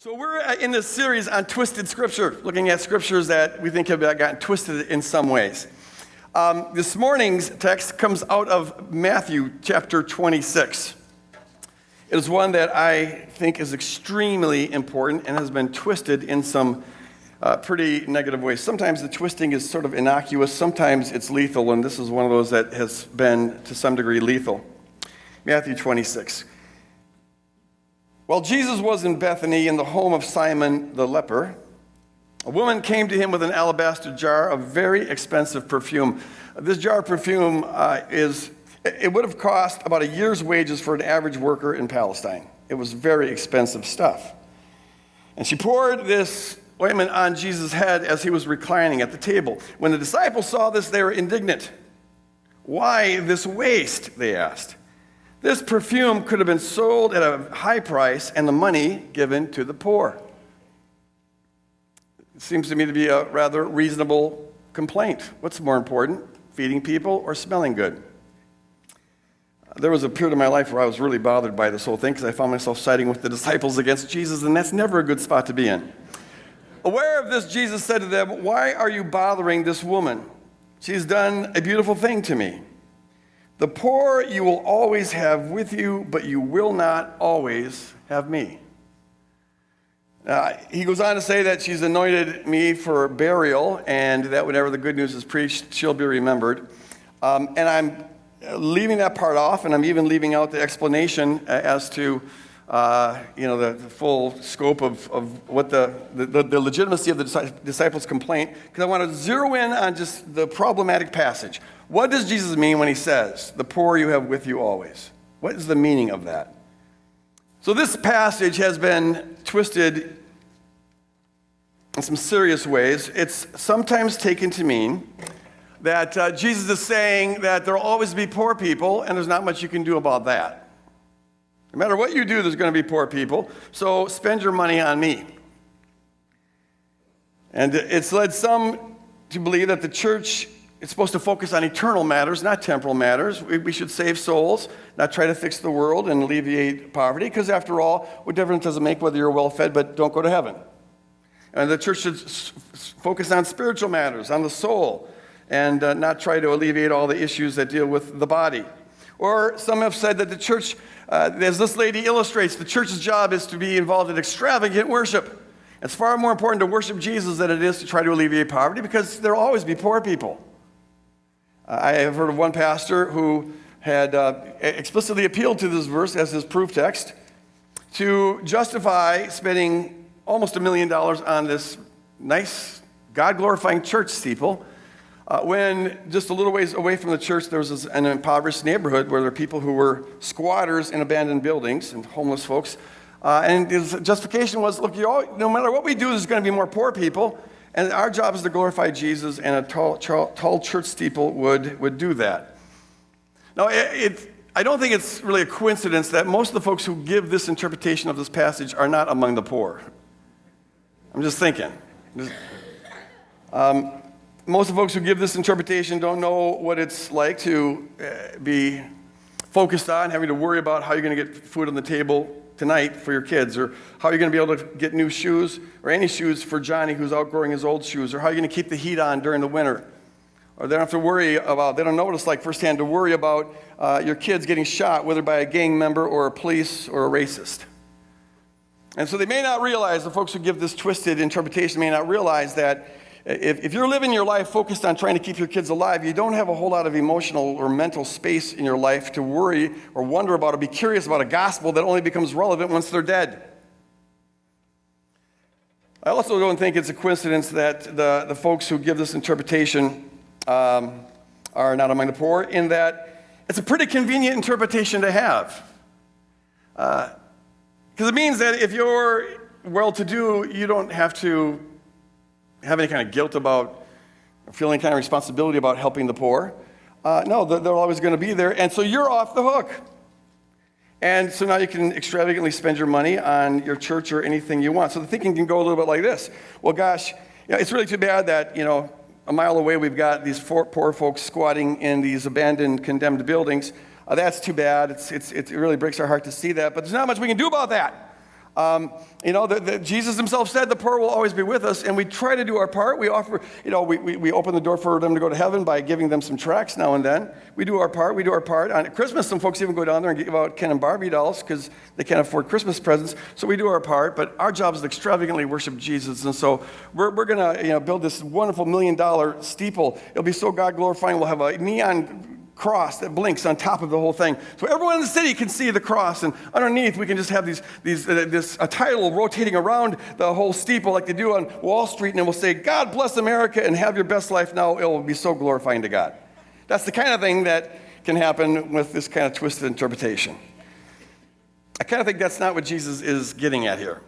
So we're in this series on twisted scripture, looking at scriptures that we think have gotten twisted in some ways. This morning's text comes out of Matthew chapter 26. It is one that I think is extremely important and has been twisted in some pretty negative ways. Sometimes the twisting is sort of innocuous, sometimes it's lethal, and this is one of those that has been to some degree lethal. Matthew 26. While Jesus was in Bethany in the home of Simon the leper, a woman came to him with an alabaster jar of very expensive perfume. This jar of perfume it would have cost about a year's wages for an average worker in Palestine. It was very expensive stuff. And she poured this ointment on Jesus' head as he was reclining at the table. When the disciples saw this, they were indignant. "Why this waste?" they asked. "This perfume could have been sold at a high price and the money given to the poor." It seems to me to be a rather reasonable complaint. What's more important, feeding people or smelling good? There was a period of my life where I was really bothered by this whole thing because I found myself siding with the disciples against Jesus, and that's never a good spot to be in. Aware of this, Jesus said to them, "Why are you bothering this woman? She's done a beautiful thing to me. The poor you will always have with you, but you will not always have me." He goes on to say that she's anointed me for burial, and that whenever the good news is preached, she'll be remembered. And I'm leaving that part off, and I'm even leaving out the explanation as to the full scope of what the legitimacy of the disciples' complaint, because I want to zero in on just the problematic passage. What does Jesus mean when he says, "The poor you have with you always"? What is the meaning of that? So this passage has been twisted in some serious ways. It's sometimes taken to mean that Jesus is saying that there will always be poor people, and there's not much you can do about that. No matter what you do, there's going to be poor people, so spend your money on me. And it's led some to believe that the church is supposed to focus on eternal matters, not temporal matters. We should save souls, not try to fix the world and alleviate poverty, because after all, what difference does it make whether you're well-fed but don't go to heaven? And the church should focus on spiritual matters, on the soul, and not try to alleviate all the issues that deal with the body. Or some have said that the church, as this lady illustrates, the church's job is to be involved in extravagant worship. It's far more important to worship Jesus than it is to try to alleviate poverty, because there will always be poor people. I have heard of one pastor who had explicitly appealed to this verse as his proof text to justify spending almost $1 million on this nice, God-glorifying church steeple, when just a little ways away from the church there was an impoverished neighborhood where there were people who were squatters in abandoned buildings and homeless folks. And his justification was, look, no matter what we do, there's going to be more poor people, and our job is to glorify Jesus, and a tall church steeple would do that. Now, I don't think it's really a coincidence that most of the folks who give this interpretation of this passage are not among the poor. I'm just thinking. Most of the folks who give this interpretation don't know what it's like to be focused on having to worry about how you're going to get food on the table tonight for your kids, or how you're going to be able to get new shoes, or any shoes for Johnny who's outgrowing his old shoes, or how you're going to keep the heat on during the winter. Or they don't have to worry about, they don't know what it's like firsthand to worry about your kids getting shot, whether by a gang member or a police or a racist. And so they may not realize, the folks who give this twisted interpretation may not realize that if you're living your life focused on trying to keep your kids alive, you don't have a whole lot of emotional or mental space in your life to worry or wonder about or be curious about a gospel that only becomes relevant once they're dead. I also don't think it's a coincidence that the folks who give this interpretation are not among the poor, in that it's a pretty convenient interpretation to have. Because it means that if you're well-to-do, you don't have to have any kind of guilt about, or feel any kind of responsibility about helping the poor. No, they're always going to be there, and so you're off the hook. And so now you can extravagantly spend your money on your church or anything you want. So the thinking can go a little bit like this. Well, gosh, it's really too bad that, a mile away we've got these poor folks squatting in these abandoned, condemned buildings. That's too bad. It really breaks our heart to see that, but there's not much we can do about that. Jesus himself said the poor will always be with us, and we try to do our part. We offer, we open the door for them to go to heaven by giving them some tracts now and then. We do our part. On Christmas, some folks even go down there and give out Ken and Barbie dolls because they can't afford Christmas presents. So we do our part, but our job is to extravagantly worship Jesus. And so we're going to build this wonderful $1 million steeple. It'll be so God-glorifying. We'll have a neon cross that blinks on top of the whole thing, so everyone in the city can see the cross. And underneath, we can just have this title rotating around the whole steeple, like they do on Wall Street, and it will say, "God bless America and have your best life now." It will be so glorifying to God. That's the kind of thing that can happen with this kind of twisted interpretation. I kind of think that's not what Jesus is getting at here.